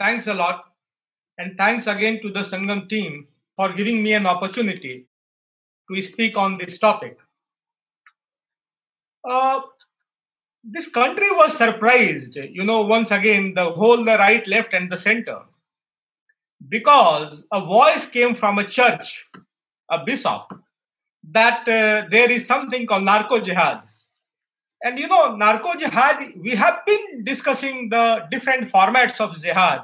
Thanks a lot. And thanks again to the Sangam team for giving me an opportunity to speak on this topic. Uh, this country was surprised, once again, the right, left, and the center, because a voice came from a church, a bishop, that there is something called narco jihad. And narco jihad, we have been discussing the different formats of jihad.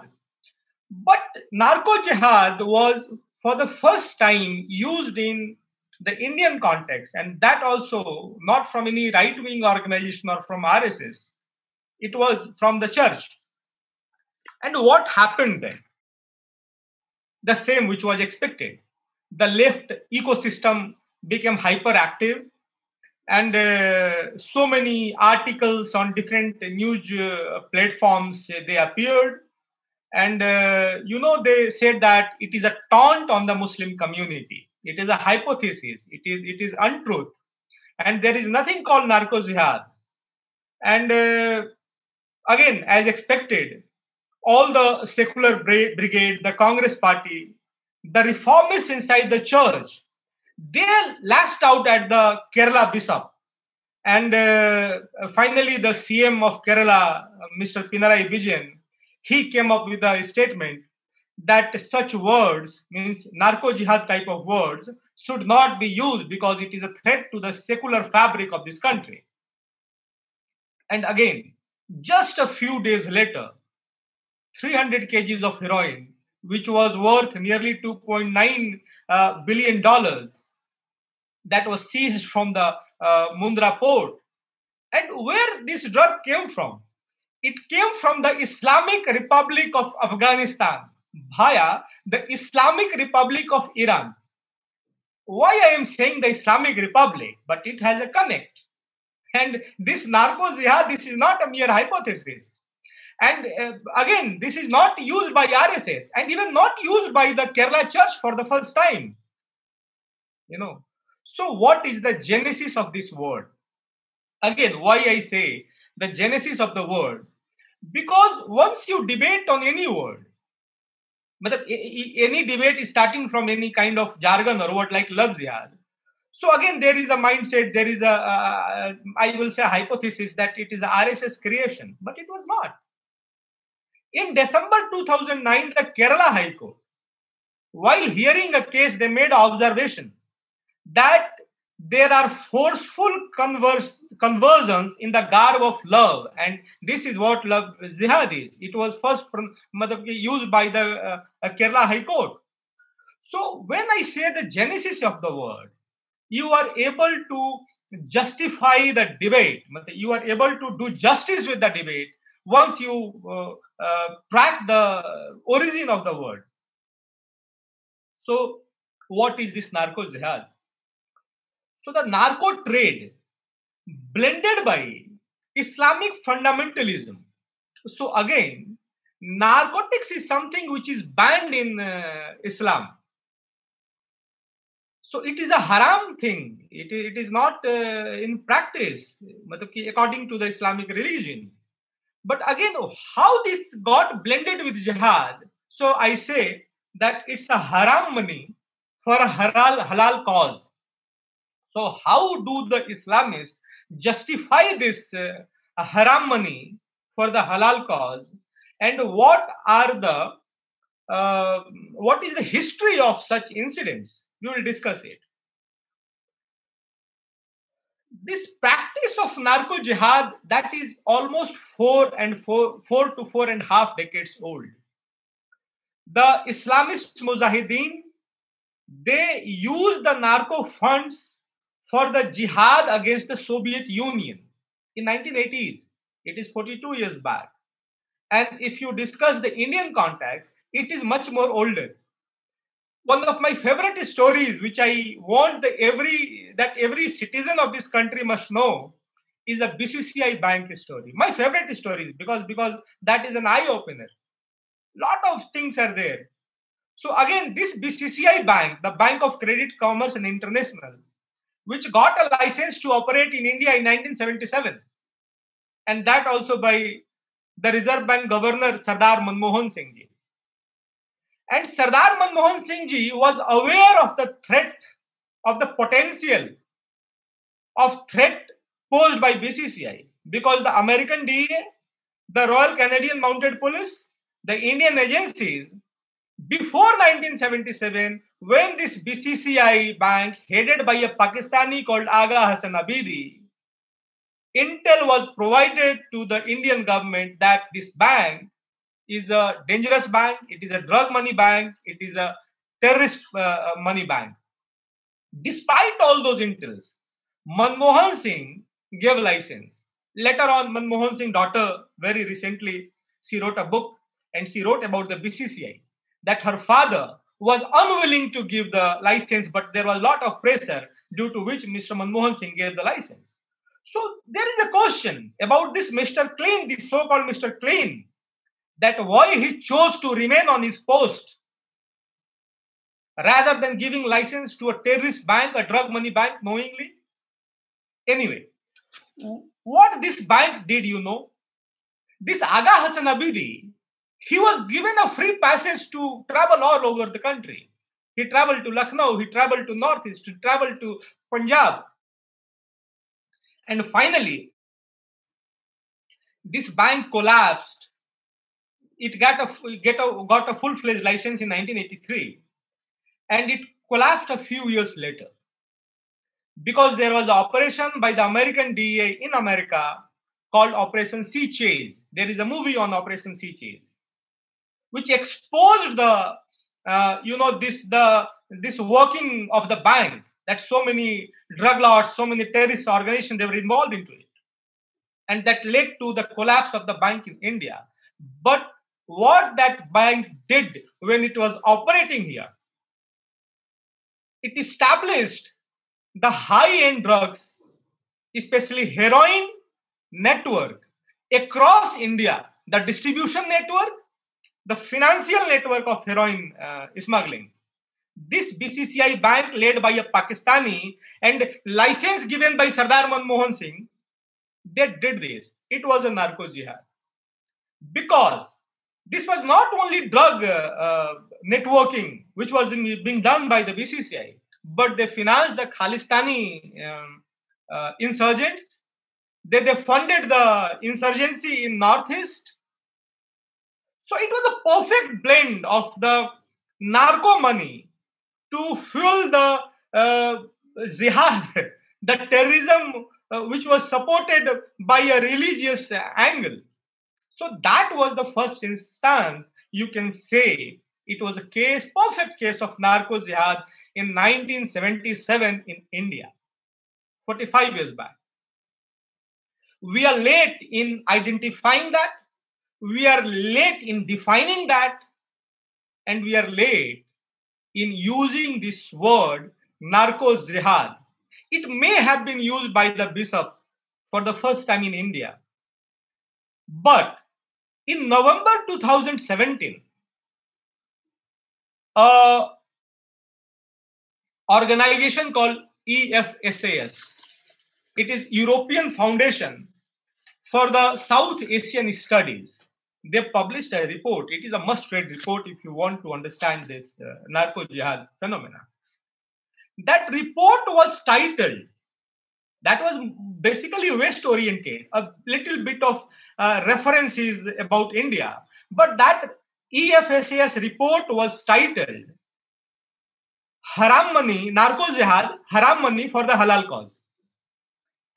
But narco jihad was for the first time used in the Indian context, and that also not from any right wing organization or from RSS. It was from the church. And what happened then? The same which was expected. The left ecosystem became hyperactive, and so many articles on different news platforms they appeared, and they said that it is a taunt on the Muslim community. It is a hypothesis. It is untruth, and there is nothing called narco jihad. And again, as expected, all the secular brigade, the Congress party, the reformists inside the church, they lashed out at the Kerala bishop. And finally, the CM of Kerala, Mr. Pinarayi Vijayan, he came up with a statement that such words, means narco jihad type of words, should not be used because it is a threat to the secular fabric of this country. And again, just a few days later, 300 kgs of heroin, which was worth nearly $2.9 billion, that was seized from the Mundra port. And where this drug came from? It came from the Islamic Republic of Afghanistan via the Islamic Republic of Iran. Why I am saying the Islamic Republic? But it has a connect. And this narco jihad, this is not a mere hypothesis. And again, this is not used by RSS and even not used by the Kerala church for the first time. So what is the genesis of this word? Again, why I say the genesis of the word? Because once you debate on any word, any debate is starting from any kind of jargon or what, like love jihad. So again, there is a mindset, there is I will say, a hypothesis that it is a RSS creation, but it was not. In December 2009, the Kerala High Court, while hearing a case, they made an observation that there are forceful conversions in the garb of love, and this is what love jihad is. It was first used by the Kerala High Court. So when I say the genesis of the word, you are able to justify the debate. You are able to do justice with the debate once you track the origin of the word. So what is this narco jihad? So the narco trade blended by Islamic fundamentalism. So again, narcotics is something which is banned in Islam. So it is a haram thing. It is not in practice according to the Islamic religion. But again, how this got blended with jihad? So I say that it's a haram money for a halal cause. So how do the Islamists justify this haram money for the halal cause? And what is the history of such incidents? We will discuss it. This practice of narco jihad, that is almost 4 to 4.5 decades old. The Islamist Mujahideen, they used the narco funds for the jihad against the Soviet Union in 1980s. It is 42 years back. And if you discuss the Indian context, it is much more older. One of my favorite stories, which I want every citizen of this country must know, is the BCCI Bank story. My favorite story, because that is an eye-opener. Lot of things are there. So again, this BCCI Bank, the Bank of Credit, Commerce and International, which got a license to operate in India in 1977, and that also by the Reserve Bank Governor Sardar Manmohan Singh ji. And Sardar Manmohan Singh ji was aware of the threat, of the potential of threat posed by BCCI, because the American DEA, the Royal Canadian Mounted Police, the Indian agencies, before 1977, when this BCCI bank headed by a Pakistani called Aga Hassan Abidi, intel was provided to the Indian government that this bank is a dangerous bank, it is a drug money bank, it is a terrorist money bank. Despite all those intels, Manmohan Singh gave license. Later on, Manmohan Singh's daughter, very recently, she wrote a book and she wrote about the BCCI, that her father was unwilling to give the license, but there was a lot of pressure, due to which Mr. Manmohan Singh gave the license. So there is a question about this Mr. Clean, this so-called Mr. Clean, that why he chose to remain on his post rather than giving license to a terrorist bank, a drug money bank, knowingly. Anyway, what this bank did, you know, this Aga Hassan Abidi, he was given a free passage to travel all over the country. He traveled to Lucknow, he traveled to Northeast, he traveled to Punjab. And finally, this bank collapsed. It got a full-fledged license in 1983, and it collapsed a few years later, because there was an operation by the American DEA in America called Operation Sea Chase. There is a movie on Operation Sea Chase, which exposed the this working of the bank, that so many drug lords, so many terrorist organizations, they were involved into it, and that led to the collapse of the bank in India. But what that bank did when it was operating here, it established the high-end drugs, especially heroin network across India, the distribution network, the financial network of heroin smuggling. This BCCI bank, led by a Pakistani and license given by Sardar Manmohan Singh, they did this. It was a narco jihad, because this was not only drug networking which was being done by the BCCI, but they financed the Khalistani insurgents. They funded the insurgency in Northeast. So it was a perfect blend of the narco money to fuel the jihad, the terrorism which was supported by a religious angle. So that was the first instance, you can say, it was a case, perfect case of narco jihad in 1977 in India, 45 years back. We are late in identifying that, we are late in defining that, and we are late in using this word narco jihad. It may have been used by the bishop for the first time in India, but in November 2017, an organization called EFSAS, it is European Foundation for the South Asian Studies, they published a report. It is a must-read report if you want to understand this narco jihad phenomena. That report was titled, that was basically West-oriented, a little bit of references about India. But that EFSAS report was titled Haram Money, Narco Jihad, Haram Money for the Halal Cause.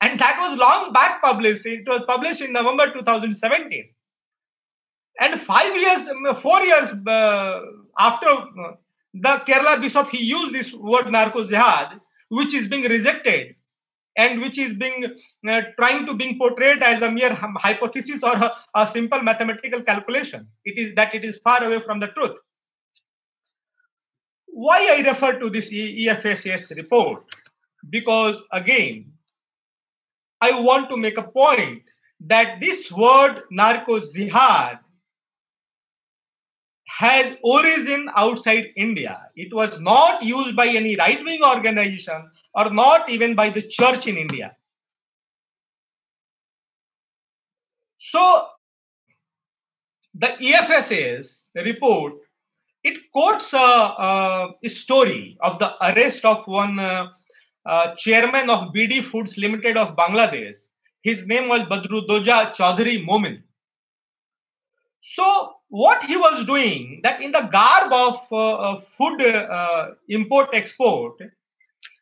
And that was long back published. It was published in November 2017. And 4 years after the Kerala bishop, he used this word narco jihad, which is being rejected and which is being trying to being portrayed as a mere hypothesis or a simple mathematical calculation. It is far away from the truth. Why I refer to this EFSAS report? Because again, I want to make a point that this word narco jihad has origin outside India. It was not used by any right-wing organization or not even by the church in India. So The EFSA's report, it quotes a story of the arrest of one chairman of BD Foods Limited of Bangladesh. His name was Badruddoja Chaudhary Momin. So what he was doing, that in the garb of food import export,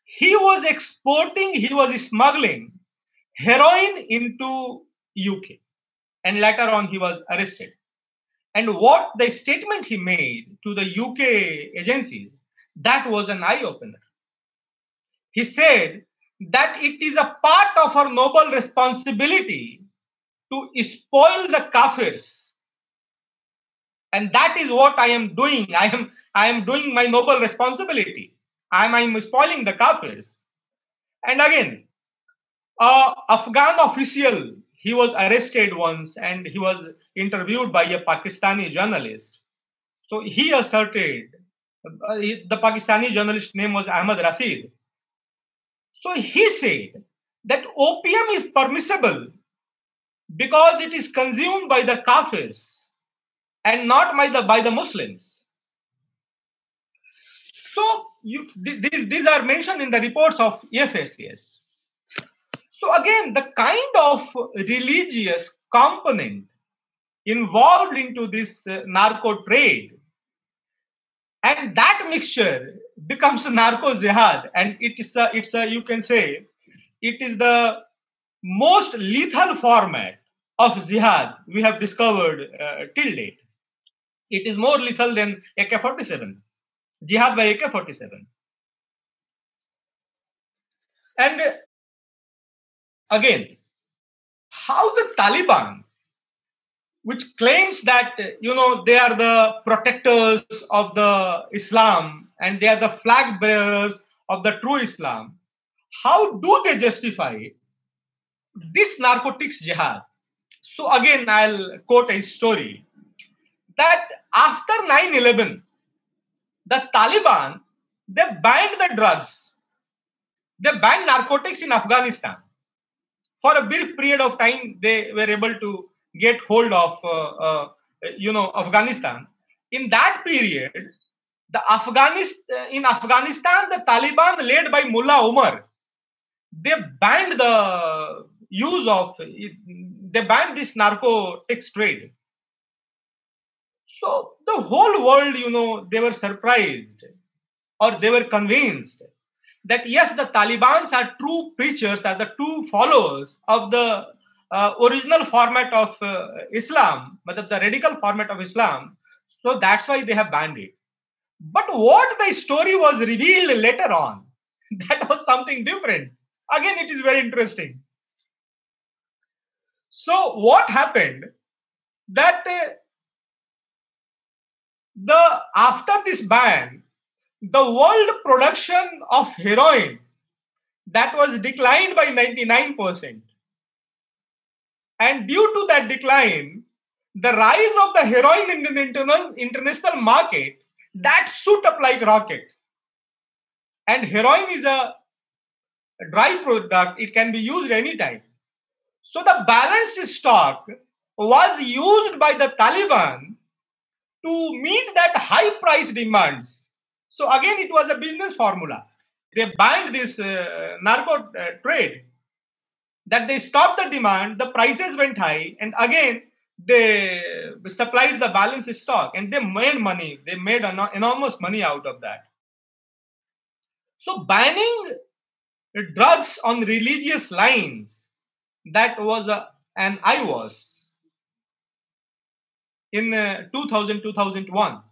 he was exporting, he was smuggling heroin into UK, and later on he was arrested. And what the statement he made to the UK agencies, that was an eye opener. He said that it is a part of our noble responsibility to spoil the kafirs, and that is what I am doing. I am doing my noble responsibility. I'm spoiling the kafirs. And again, Afghan official, he was arrested once and he was interviewed by a Pakistani journalist. So he asserted, the Pakistani journalist's name was Ahmad Rasid. So he said that opium is permissible because it is consumed by the kafirs and not by the Muslims. So these are mentioned in the reports of EFSCS. So again, the kind of religious component involved into this narco trade, and that mixture becomes narco jihad, and it's a you can say it is the most lethal format of jihad we have discovered till date. It is more lethal than AK-47, jihad by AK-47. And again, how the Taliban, which claims that they are the protectors of the Islam and they are the flag bearers of the true Islam, how do they justify this narcotics jihad? So again, I'll quote a story that after 9/11, the Taliban, they banned the drugs, they banned narcotics in Afghanistan. For a brief period of time, they were able to get hold of Afghanistan. In that period, in Afghanistan, the Taliban led by Mullah Omar, they banned the use of, they banned this narcotics trade. So the whole world, they were surprised, or they were convinced that yes, the Taliban's are true preachers, are the true followers of the original format of Islam, but the radical format of Islam. So that's why they have banned it. But what the story was revealed later on, that was something different. Again, it is very interesting. So what happened that after this ban, the world production of heroin, that was declined by 99%. And due to that decline, the rise of the heroin in the international market, that shoot up like rocket. And heroin is a dry product, it can be used anytime. So the balanced stock was used by the Taliban to meet that high price demands. So again, it was a business formula. They banned this narco trade, that they stopped the demand, the prices went high, and again they supplied the balanced stock, and they made money. They made enormous money out of that. So banning drugs on religious lines, that was an IWAS in 2000, 2001.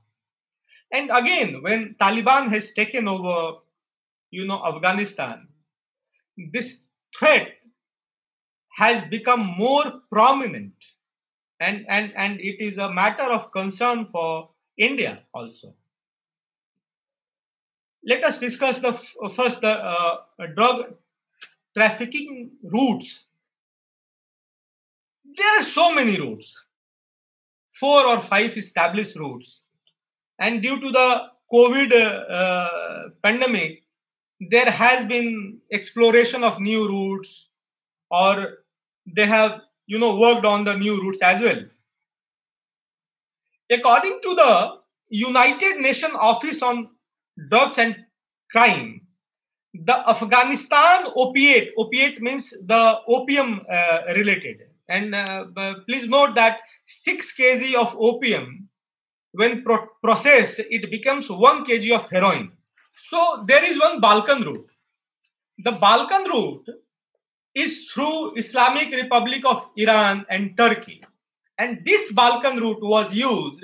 And again, when Taliban has taken over, Afghanistan, this threat has become more prominent, and it is a matter of concern for India also. Let us discuss first the drug trafficking routes. There are so many routes, 4 or 5 established routes, and due to the COVID pandemic, there has been exploration of new routes, or they have worked on the new routes as well. According to the United Nations Office on Drugs and Crime, the Afghanistan opiate means the opium related. And please note that 6 kg of opium, when processed, it becomes 1 kg of heroin. So there is one Balkan route. The Balkan route is through Islamic Republic of Iran and Turkey. And this Balkan route was used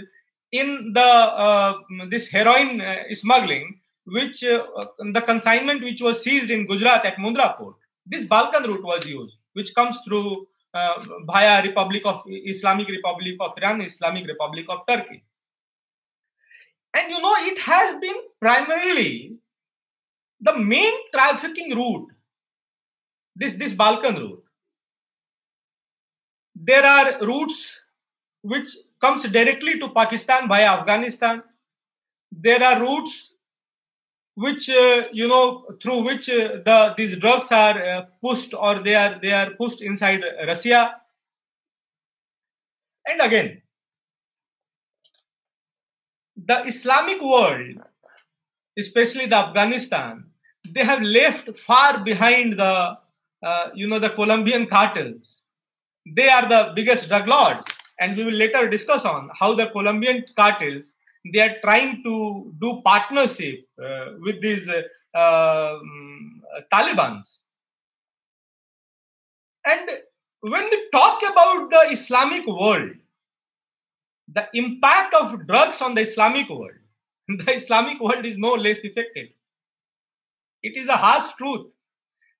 in the this heroin smuggling, which the consignment which was seized in Gujarat at Mundra port. This Balkan route was used, which comes through via Republic of Islamic Republic of Iran, Islamic Republic of Turkey. And it has been primarily the main trafficking route, this Balkan route. There are routes which comes directly to Pakistan via Afghanistan. There are routes which through which these drugs are pushed, or they are pushed inside Russia. And again, the Islamic world, especially the Afghanistan, they have left far behind the the Colombian cartels. They are the biggest drug lords, and we will later discuss on how the Colombian cartels, they are trying to do partnership with these Talibans. And when we talk about the Islamic world, the impact of drugs on the Islamic world, the Islamic world is no less affected. It is a harsh truth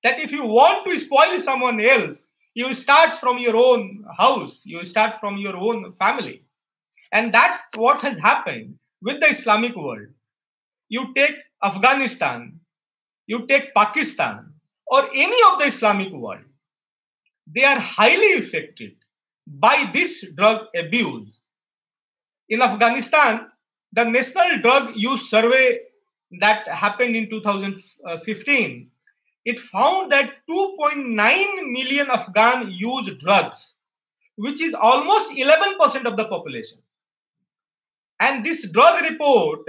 that if you want to spoil someone else, you start from your own house, you start from your own family. And that's what has happened with the Islamic world. You take Afghanistan, you take Pakistan, or any of the Islamic world, they are highly affected by this drug abuse. In Afghanistan, the National Drug Use Survey that happened in 2015, it found that 2.9 million Afghan use drugs, which is almost 11% of the population. And this drug report,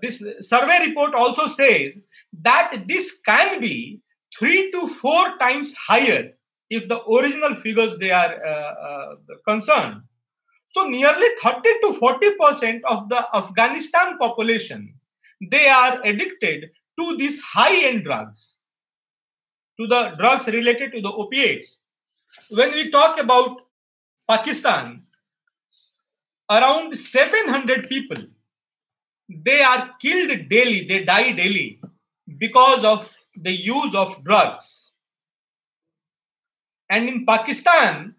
this survey report also says that this can be 3 to 4 times higher if the original figures they are concerned. So nearly 30 to 40% of the Afghanistan population, they are addicted to these high-end drugs, to the drugs related to the opiates. When we talk about Pakistan, around 700 people, they are killed daily, they die daily because of the use of drugs. And in Pakistan,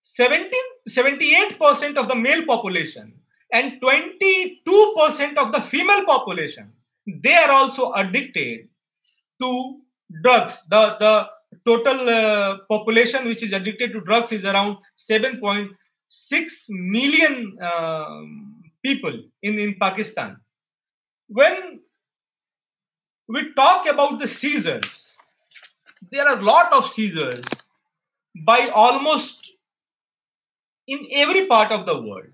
78% of the male population and 22% of the female population, they are also addicted to drugs. The total population which is addicted to drugs is around 7.6 million people in Pakistan. When we talk about the seizures, there are a lot of seizures by almost in every part of the world.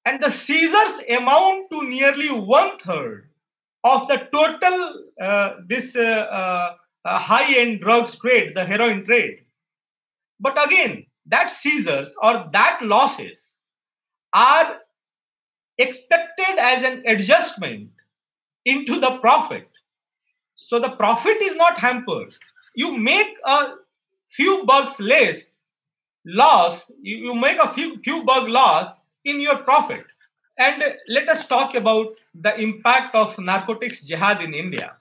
And the seizures amount to nearly 1/3 of the total high-end drugs trade, the heroin trade. But again, that seizures or that losses are expected as an adjustment into the profit. So the profit is not hampered. You make a few bucks less loss, you make a few bug loss in your profit. And let us talk about the impact of narcotics jihad in India.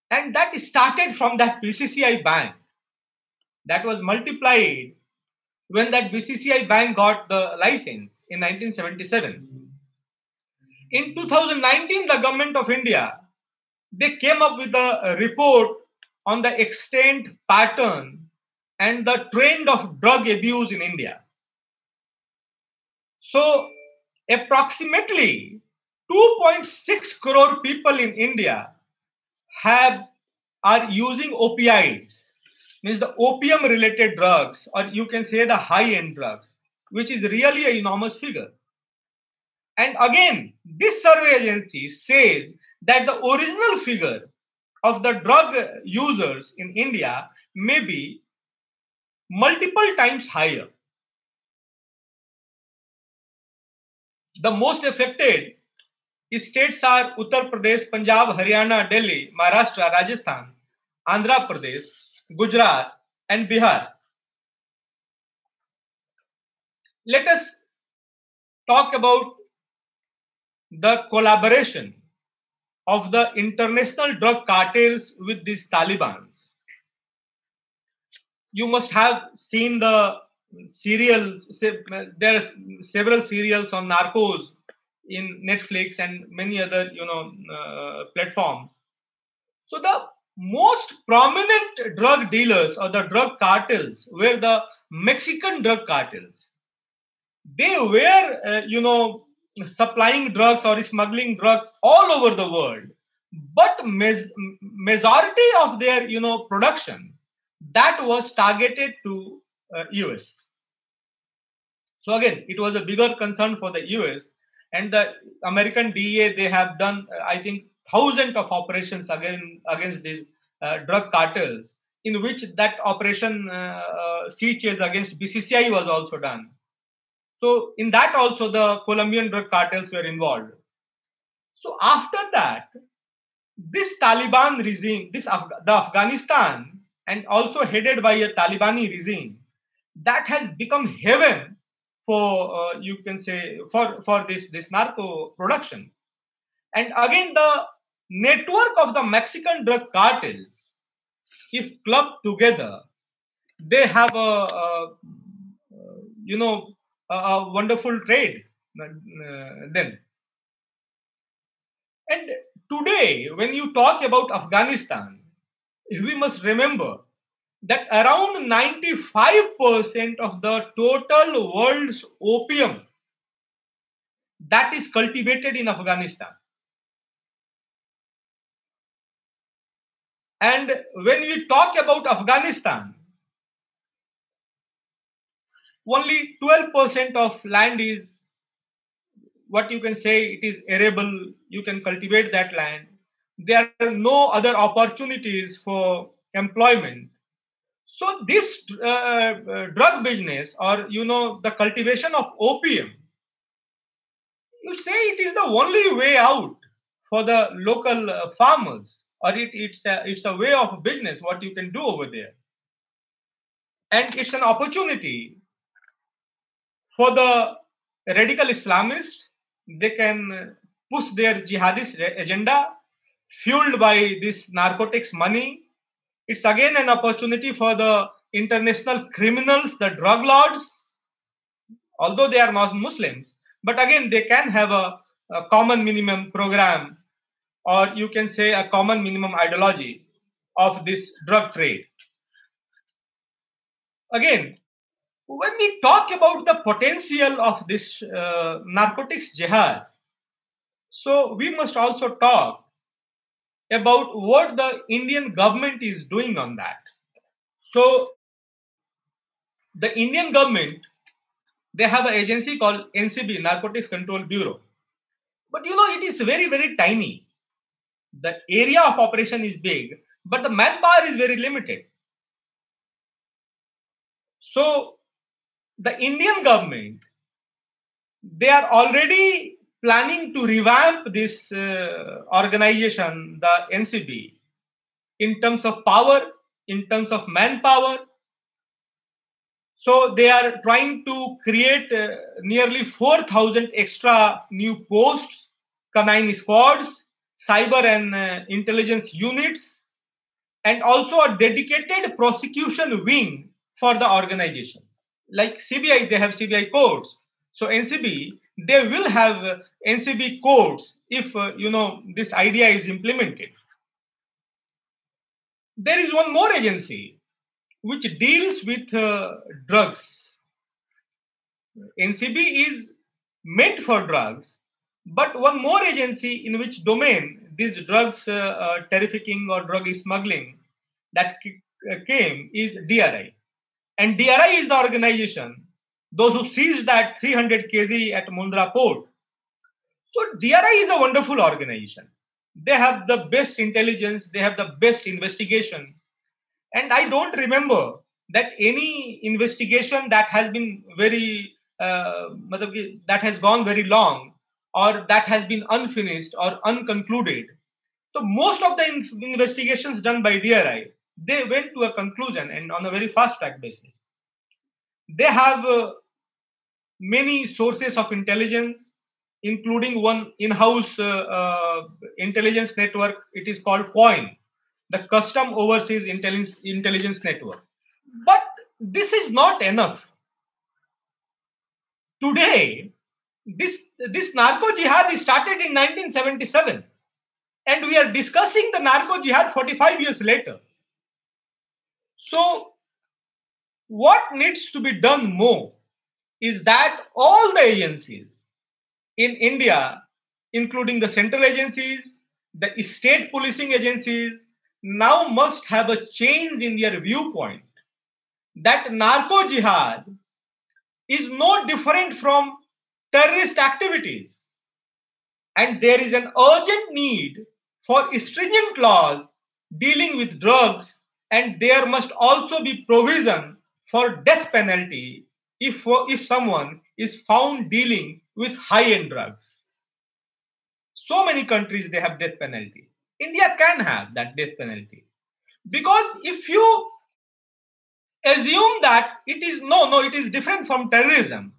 And that started from that BCCI bank that was multiplied when that BCCI bank got the license in 1977. In 2019, the government of India, they came up with a report on the extent, pattern, and the trend of drug abuse in India. So approximately 2.6 crore people in India are using opioids, means the opium related drugs, or you can say the high end drugs, which is really an enormous figure. And again, this survey agency says that the original figure of the drug users in India may be multiple times higher. The most affected states are Uttar Pradesh, Punjab, Haryana, Delhi, Maharashtra, Rajasthan, Andhra Pradesh, Gujarat, and Bihar. Let us talk about the collaboration of the international drug cartels with these Talibans. You must have seen the serials. There are several serials on narcos in Netflix and many other platforms. So the most prominent drug dealers or the drug cartels were the Mexican drug cartels. They were supplying drugs or smuggling drugs all over the world, but majority of their production that was targeted to US. So again, it was a bigger concern for the US, and the American DEA, they have done I think thousands of operations against these drug cartels, in which that operation Sea Chase against BCCI was also done. So in that also the Colombian drug cartels were involved. So after that, this Taliban regime, the Afghanistan, and also headed by a Talibani regime, that has become heaven for you can say for this narco production. And again, the network of the Mexican drug cartels, if clubbed together, they have a wonderful trade then. And today, when you talk about Afghanistan, we must remember that around 95% of the total world's opium that is cultivated in Afghanistan. And when we talk about Afghanistan, only 12% of land is what you can say it is arable. You can cultivate that land. There are no other opportunities for employment. So this drug business, or the cultivation of opium, you say it is the only way out for the local farmers, or it's a way of business what you can do over there, and it's an opportunity for the radical Islamists. They can push their jihadist agenda fueled by this narcotics money. It's again an opportunity for the international criminals, the drug lords, although they are not Muslims, but again they can have a common minimum program, or you can say a common minimum ideology of this drug trade. Again, when we talk about the potential of this narcotics jihad, so we must also talk about what the Indian government is doing on that. So the Indian government, they have an agency called NCB, Narcotics Control Bureau. But it is very, very tiny. The area of operation is big, but the manpower is very limited. So the Indian government, they are already planning to revamp this organization, the NCB, in terms of power, in terms of manpower. So they are trying to create nearly 4,000 extra new posts, canine squads, cyber and intelligence units, and also a dedicated prosecution wing for the organization. Like CBI, they have CBI courts. So NCB, they will have NCB courts if this idea is implemented. There is one more agency which deals with drugs. NCB is meant for drugs, but one more agency in which domain these drugs trafficking or drug smuggling that came is DRI. And DRI is the organization, those who seized that 300 kg at Mundra port. So DRI is a wonderful organization. They have the best intelligence, they have the best investigation. And I don't remember that any investigation that has been that has gone very long, or that has been unfinished or unconcluded. So most of the investigations done by DRI, they went to a conclusion and on a very fast track basis. They have many sources of intelligence, including one in-house intelligence network. It is called COIN, the Custom Overseas Intelligence Network. But this is not enough. Today, this narco jihad is started in 1977, and we are discussing the narco jihad 45 years later. So, what needs to be done more is that all the agencies in India, including the central agencies, the state policing agencies, now must have a change in their viewpoint that narco jihad is no different from terrorist activities. And there is an urgent need for stringent laws dealing with drugs, and there must also be provision for death penalty if someone is found dealing with high-end drugs. So many countries they have death penalty. India can have that death penalty. Because if you assume that it is different from terrorism,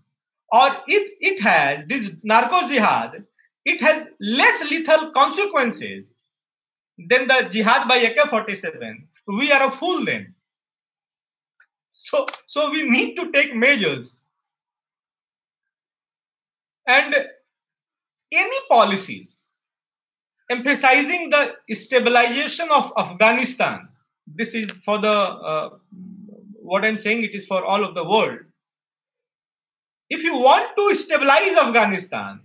or it has this narco jihad, it has less lethal consequences than the jihad by AK-47, we are a fool then. So we need to take measures. And any policies emphasizing the stabilization of Afghanistan, this is for the what I'm saying, it is for all of the world. If you want to stabilize Afghanistan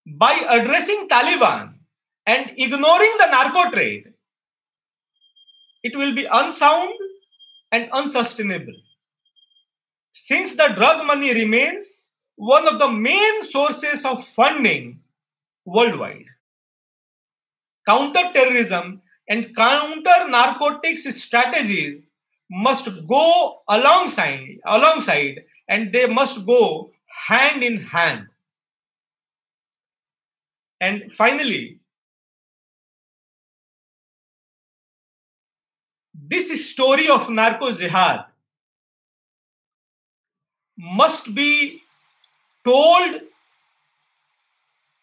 by addressing Taliban and ignoring the narco trade, it will be unsound and unsustainable. Since the drug money remains one of the main sources of funding worldwide, counter-terrorism and counter-narcotics strategies must go alongside, and they must go hand in hand. And finally, this story of narco jihad must be told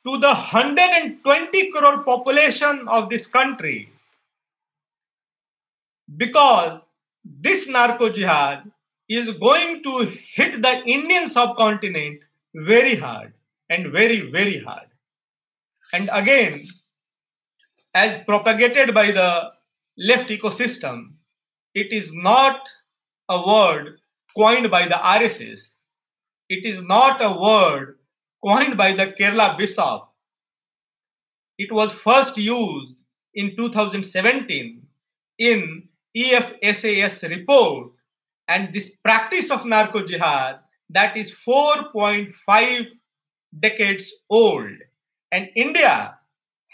to the 120 crore population of this country, because this narco jihad is going to hit the Indian subcontinent very hard and very, very hard. And again, as propagated by the left ecosystem, it is not a word coined by the RSS. It is not a word coined by the Kerala Bishop. It was first used in 2017 in EFSAS report, and this practice of narco jihad that is 4.5 decades old, and India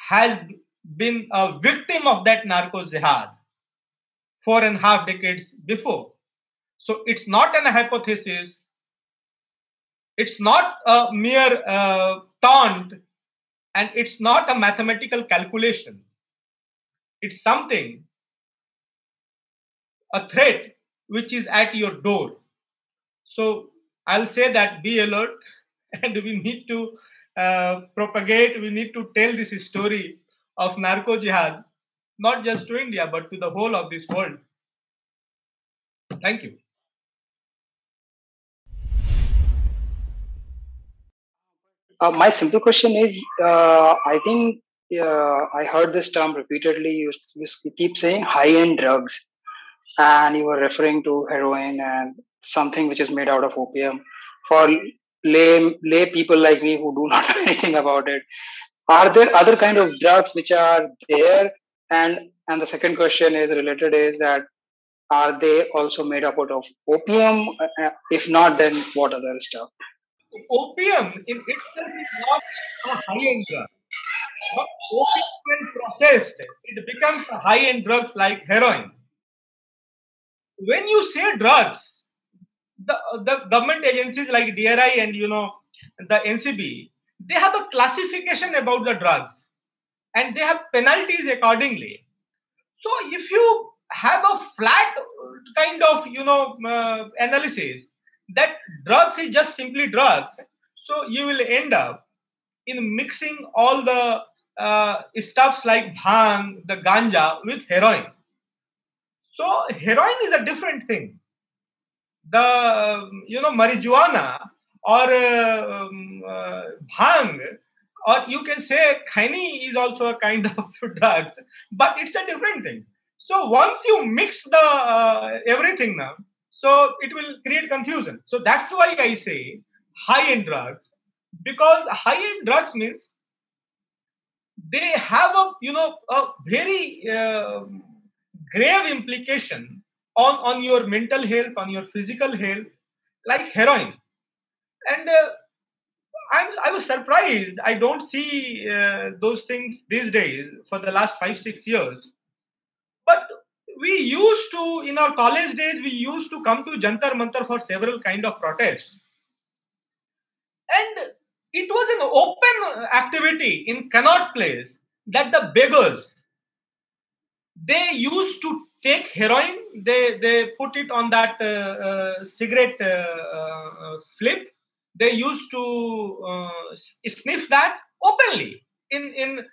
has been a victim of that narco jihad 4.5 decades before. So it's not an hypothesis, it's not a mere taunt, and it's not a mathematical calculation. It's something, a threat which is at your door. So I'll say that be alert, and we need to propagate, we need to tell this story of narco jihad, not just to India, but to the whole of this world. Thank you. My simple question is, I think I heard this term repeatedly. You keep saying high-end drugs, and you were referring to heroin and something which is made out of opium. For lay people like me who do not know anything about it, are there other kind of drugs which are there? And the second question is related: is that are they also made up out of opium? If not, then what other stuff? Opium in itself is not a high-end drug. But opium, when processed, it becomes a high-end drugs like heroin. When you say drugs, the government agencies like DRI and the NCB, they have a classification about the drugs and they have penalties accordingly. So if you have a flat kind of analysis that drugs is just simply drugs, so you will end up in mixing all the stuffs like bhang, the ganja with heroin. So heroin is a different thing. The marijuana or bhang, or you can say khaini is also a kind of drugs, but it's a different thing. So once you mix the everything now, so it will create confusion. So that's why I say high end drugs, because high end drugs means they have a very grave implication on your mental health, on your physical health, like heroin. And I was surprised. I don't see those things these days for the last 5 6 years. But we used to, in our college days, we used to come to Jantar Mantar for several kind of protests, and it was an open activity in Connaught Place that the beggars, they used to take heroin. They put it on that cigarette flip. They used to sniff that openly in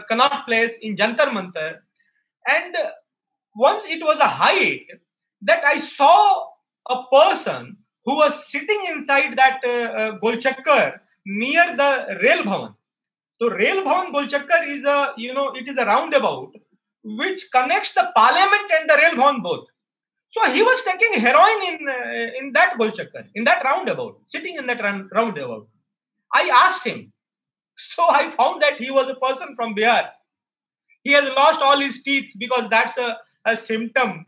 Connaught Place in Jantar Mantar. And once it was a height that I saw a person who was sitting inside that Golchakkar near the Rail Bhavan. So Rail Bhavan Golchakkar is it is a roundabout which connects the parliament and the Rail Bhavan both. So he was taking heroin in that Golchakkar, in that roundabout, sitting in that roundabout. I asked him. So I found that he was a person from Bihar. He has lost all his teeth because that's a symptom.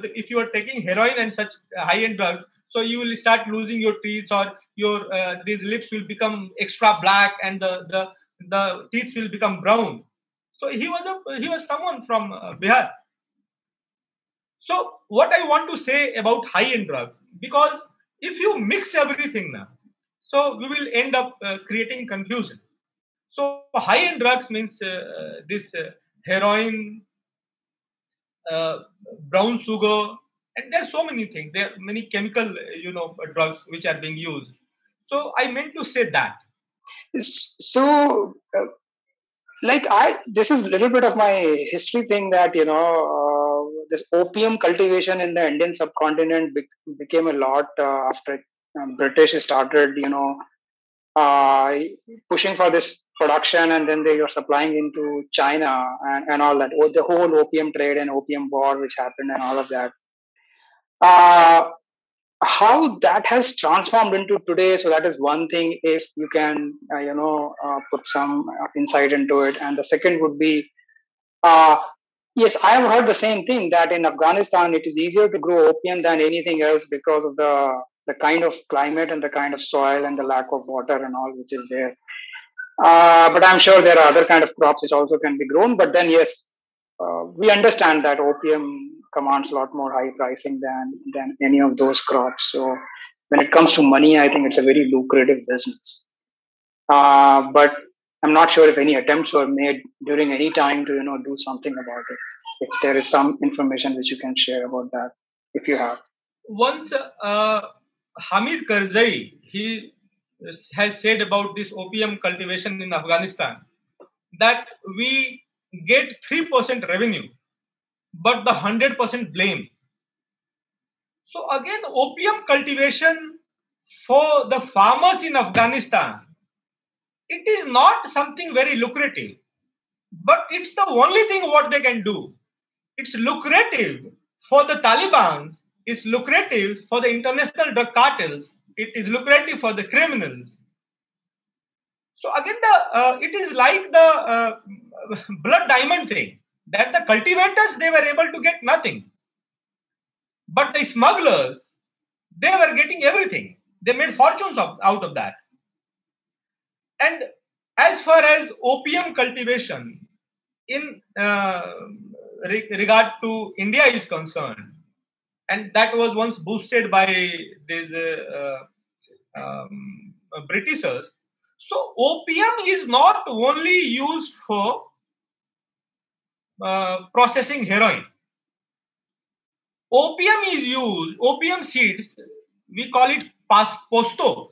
If you are taking heroin and such high-end drugs, so you will start losing your teeth, or your these lips will become extra black, and the teeth will become brown. So he was someone from Bihar. So what I want to say about high-end drugs, because if you mix everything now, so we will end up creating confusion. So high-end drugs means this heroin, uh, brown sugar, and there are so many things. There are many chemical, drugs which are being used. So I meant to say that. So, like this is a little bit of my history thing that this opium cultivation in the Indian subcontinent became a lot after British started, pushing for this production, and then they were supplying into China and all that. The whole opium trade and opium war which happened and all of that. How that has transformed into today, so that is one thing, if you can put some insight into it. And the second would be, uh, yes, I have heard the same thing, that in Afghanistan it is easier to grow opium than anything else because of the kind of climate and the kind of soil and the lack of water and all which is there. But I'm sure there are other kind of crops which also can be grown. But then, yes, we understand that opium commands a lot more high pricing than any of those crops. So when it comes to money, I think it's a very lucrative business. But I'm not sure if any attempts were made during any time to do something about it. If there is some information which you can share about that, if you have. Once Hamid Karzai, he has said about this opium cultivation in Afghanistan that we get 3% revenue, but the 100% blame. So again, opium cultivation for the farmers in Afghanistan, it is not something very lucrative, but it's the only thing what they can do. It's lucrative for the Taliban, it's lucrative for the international drug cartels, it is lucrative for the criminals. So again, it is like the blood diamond thing, that the cultivators, they were able to get nothing, but the smugglers, they were getting everything. They made fortunes out of that. And as far as opium cultivation in regard to India is concerned, and that was once boosted by these Britishers. So opium is not only used for processing heroin. Opium seeds, we call it posto,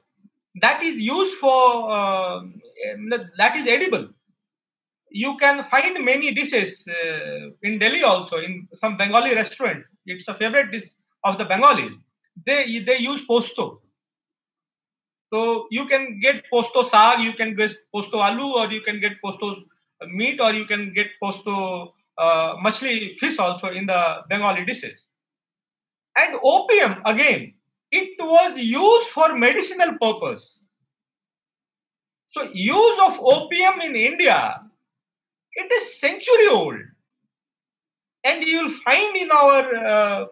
that is used for, that is edible. You can find many dishes in Delhi also, in some Bengali restaurant. It's a favorite dish of the Bengalis. They use posto. So you can get posto saag, you can get posto aloo, or you can get posto meat, or you can get posto machli fish also in the Bengali dishes. And opium, again, it was used for medicinal purpose. So use of opium in India, it is century old. And you will find in our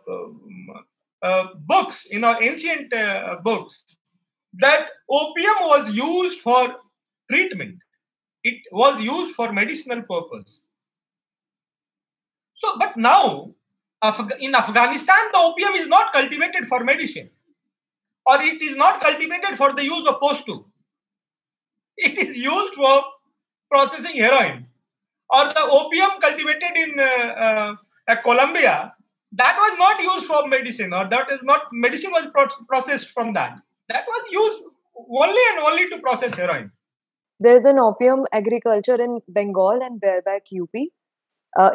books, in our ancient books, that opium was used for treatment. It was used for medicinal purpose. So, but now, in Afghanistan, the opium is not cultivated for medicine, or it is not cultivated for the use of posto. It is used for processing heroin. Or the opium cultivated in Colombia, that was not used for medicine, or that is not, medicine was processed from that. That was used only and only to process heroin. There's an opium agriculture in Bengal and bareback UP.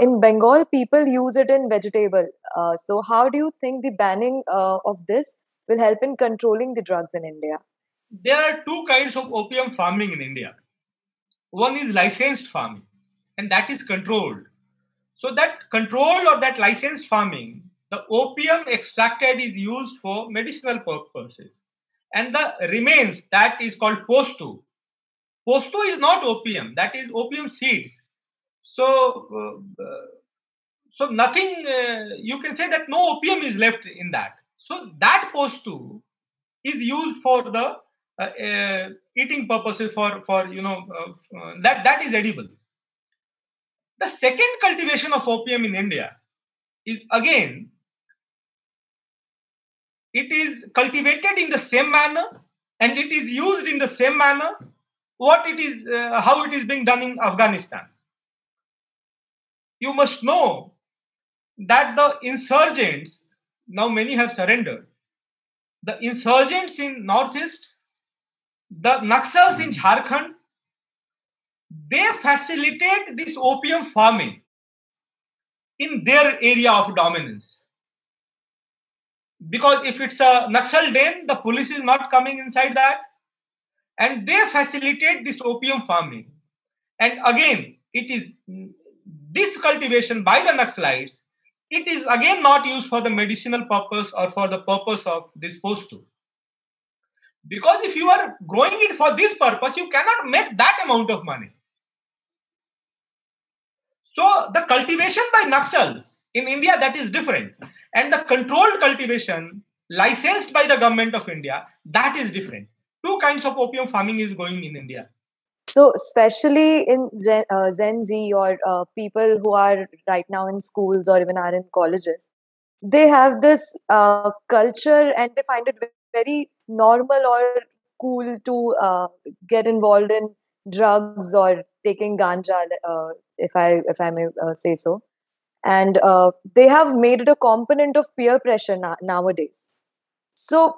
In Bengal, people use it in vegetable. So how do you think the banning of this will help in controlling the drugs in India? There are two kinds of opium farming in India. One is licensed farming, and that is controlled. So that controlled or that licensed farming, the opium extracted is used for medicinal purposes. And the remains, that is called posto. Posto is not opium, that is opium seeds. So, so nothing, you can say that no opium is left in that. So that posto is used for the eating purposes, for that is edible. The second cultivation of opium in India is, again, it is cultivated in the same manner and it is used in the same manner how it is being done in Afghanistan. You must know that the insurgents, now many have surrendered, the insurgents in Northeast, the Naxals in Jharkhand, they facilitate this opium farming in their area of dominance. Because if it's a Naxal den, the police is not coming inside that. And they facilitate this opium farming. And again, it is this cultivation by the Naxalites, it is again not used for the medicinal purpose or for the purpose of this posto. Because if you are growing it for this purpose, you cannot make that amount of money. So the cultivation by Naxals in India, that is different. And the controlled cultivation licensed by the government of India, that is different. Two kinds of opium farming is going in India. So especially in Gen Z or people who are right now in schools or even are in colleges, they have this culture and they find it very normal or cool to get involved in drugs or taking ganja, if I may say so. And they have made it a component of peer pressure nowadays. So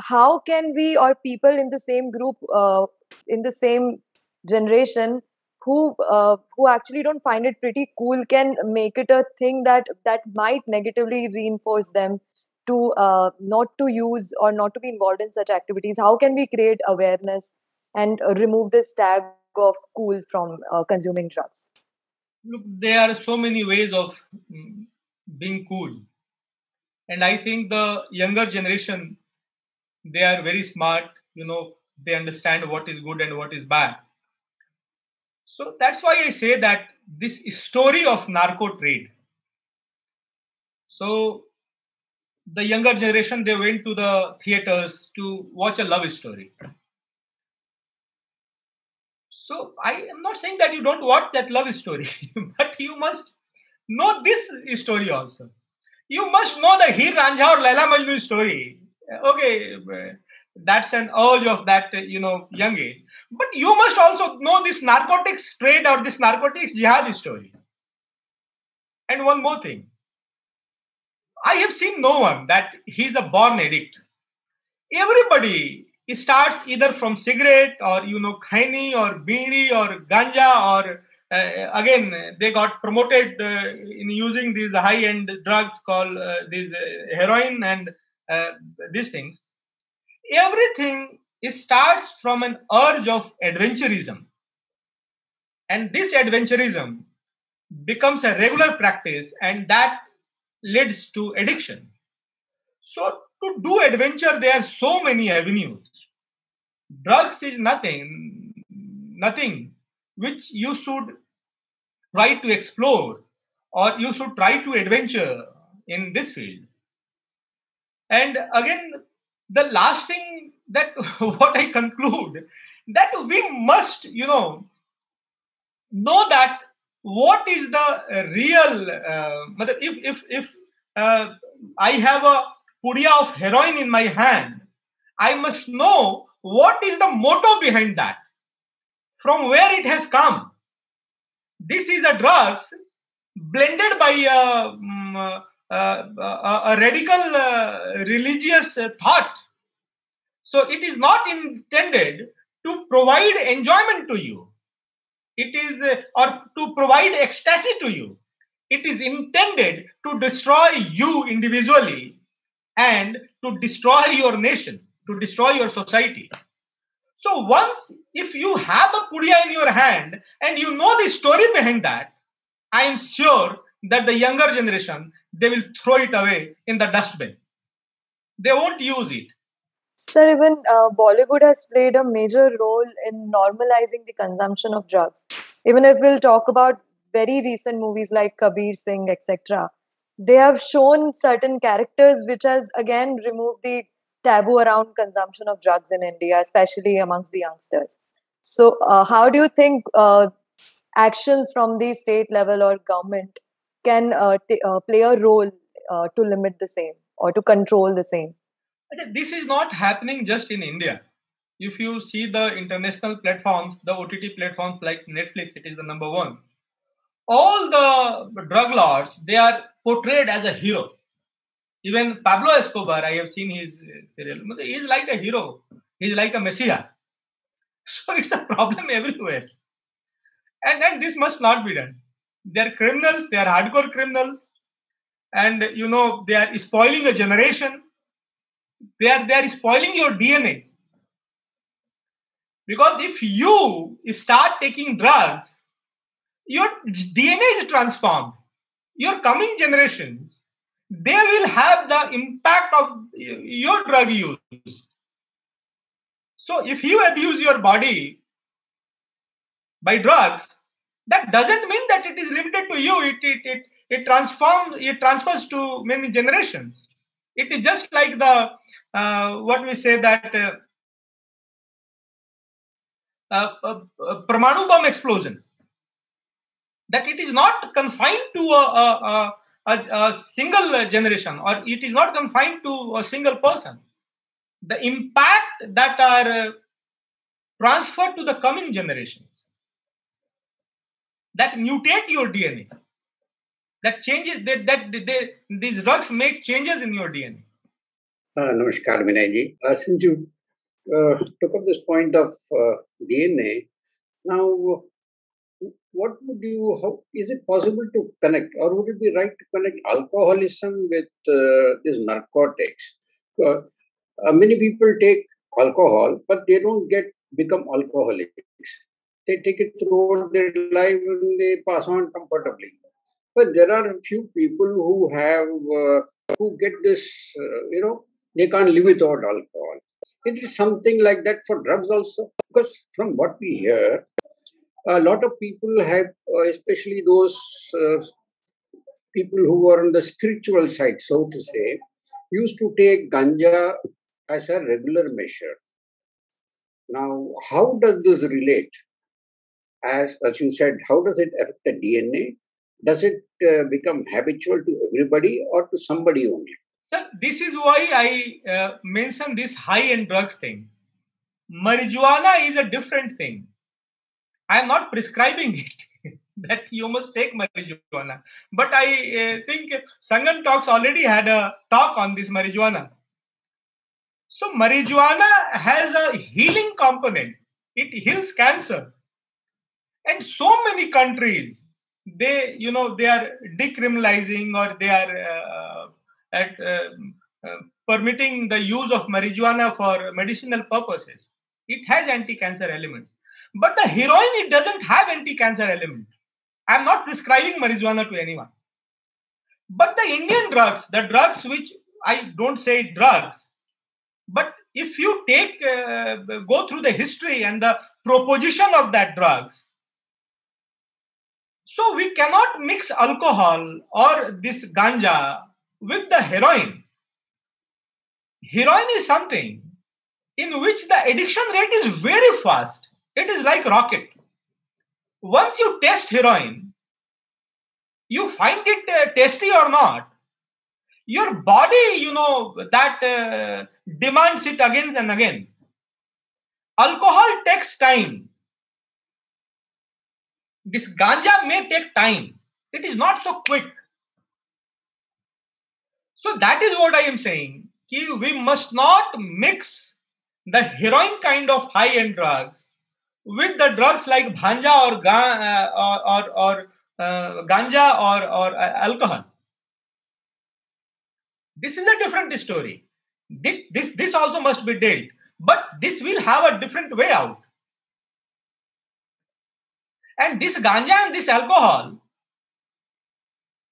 how can we, or people in the same group, in the same generation, who actually don't find it pretty cool, can make it a thing that might negatively reinforce them to not to use or not to be involved in such activities? How can we create awareness and remove this tag of cool from consuming drugs? Look, there are so many ways of being cool. And I think the younger generation, they are very smart, they understand what is good and what is bad. So that's why I say that this story of narco trade. So the younger generation, they went to the theaters to watch a love story. So I am not saying that you don't watch that love story, but you must know this story also. You must know the Heer Ranjha or Laila Majnu story. Okay, that's an urge of that young age. But you must also know this narcotics trade or this narcotics jihad story. And one more thing, I have seen no one that he's a born addict. Everybody starts either from cigarette or khaini or beedi or ganja, or again they got promoted in using these high-end drugs called these heroin and these things. Everything starts from an urge of adventurism, and this adventurism becomes a regular practice, and that leads to addiction. So to do adventure, there are so many avenues. Drugs is nothing which you should try to explore, or you should try to adventure in this field. And again, the last thing that what I conclude, that we must know that what is the real if I have a pudiya of heroin in my hand, I must know what is the motto behind that, from where it has come. This is a drugs blended by a radical religious thought. So it is not intended to provide enjoyment to you. It is or to provide ecstasy to you. It is intended to destroy you individually and to destroy your nation, to destroy your society. So once, if you have a pudiya in your hand and you know the story behind that, I am sure that the younger generation, they will throw it away in the dustbin. They won't use it. Sir, even Bollywood has played a major role in normalizing the consumption of drugs. Even if we'll talk about very recent movies like Kabir Singh, etc., they have shown certain characters which has again removed the taboo around consumption of drugs in India, especially amongst the youngsters. So, how do you think actions from the state level or government can play a role to limit the same or to control the same? This is not happening just in India. If you see the international platforms, the OTT platforms like Netflix, it is the number one. All the drug lords, they are portrayed as a hero. Even Pablo Escobar, I have seen his serial. He is like a hero. He is like a messiah. So it's a problem everywhere. And this must not be done. They are criminals. They are hardcore criminals. And, they are spoiling a generation. They are spoiling your DNA. Because if you start taking drugs, your DNA is transformed. Your coming generations, they will have the impact of your drug use. So if you abuse your body by drugs, that doesn't mean that it is limited to you. It transfers to many generations. It is just like the what we say that Parmanu bomb explosion. That it is not confined to a single generation, or it is not confined to a single person. The impact that are transferred to the coming generations, that mutate your DNA, that changes, these drugs make changes in your DNA. Namaskar, Vinayji. Since you took up this point of DNA, now what would you, is it possible to connect, or would it be right to connect alcoholism with these narcotics? Many people take alcohol, but they don't become alcoholics. They take it throughout their life and they pass on comfortably. But there are a few people who have, who get this, they can't live without alcohol. Is it something like that for drugs also? Because from what we hear, a lot of people have, especially those people who are on the spiritual side, so to say, used to take ganja as a regular measure. Now, how does this relate? As you said, how does it affect the DNA? Does it become habitual to everybody or to somebody only? Sir, this is why I mentioned this high-end drugs thing. Marijuana is a different thing. I am not prescribing it that you must take marijuana. But I think Sangam Talks already had a talk on this marijuana. So marijuana has a healing component. It heals cancer. And so many countries, they are decriminalizing, or they are permitting the use of marijuana for medicinal purposes. It has anti-cancer elements. But the heroin, it doesn't have anti-cancer element. I'm not prescribing marijuana to anyone. But the Indian drugs, the drugs which I don't say drugs, but if you go through the history and the proposition of that drugs, so we cannot mix alcohol or this ganja with the heroin. Heroin is something in which the addiction rate is very fast. It is like rocket. Once you test heroin, you find it tasty or not, your body, that demands it again and again. Alcohol takes time. This ganja may take time. It is not so quick. So that is what I am saying. We must not mix the heroin kind of high-end drugs with the drugs like bhanja or ganja or alcohol. This is a different story. This also must be dealt, but this will have a different way out. And this ganja and this alcohol,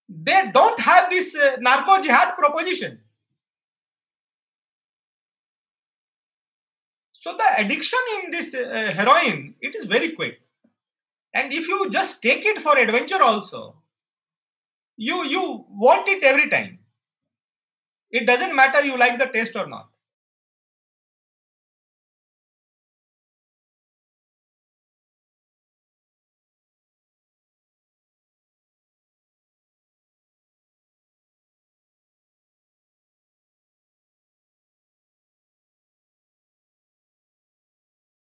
they don't have this narco jihad proposition. So the addiction in this heroin, it is very quick. And if you just take it for adventure also, you want it every time. It doesn't matter you like the taste or not.